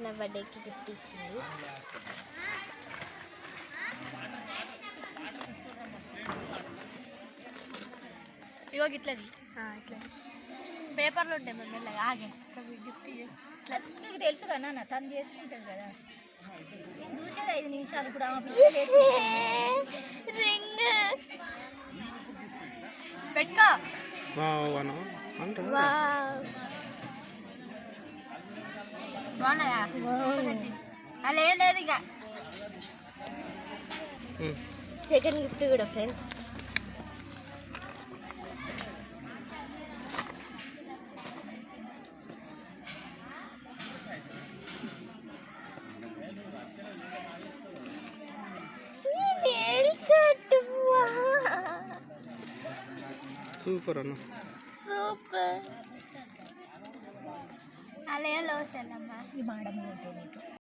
నా బర్త్డేకి గిఫ్ట్ ఇచ్చింది. ఇగో ఇట్లది ఇట్లా పేపర్లు ఉంటాయి మేము మెల్లగా ఆగే గిఫ్ట్ ఇట్లా నీకు తెలుసు కదా నాన్న తను చేసుకుంటుంది కదా. నేను చూసేది 5 నిమిషాలు ఇప్పుడు ఆమె రింగ్ పెట్టుకో. బాగున్నాయా? అలా ఏం లేదు ఇక. సెకండ్ గిఫ్ట్ కూడా ఫ్రెండ్స్. సూపర్ అన్న, సూపర్. అలా ఏం లోసెల్లమ్మా ఈ మాడమ్మ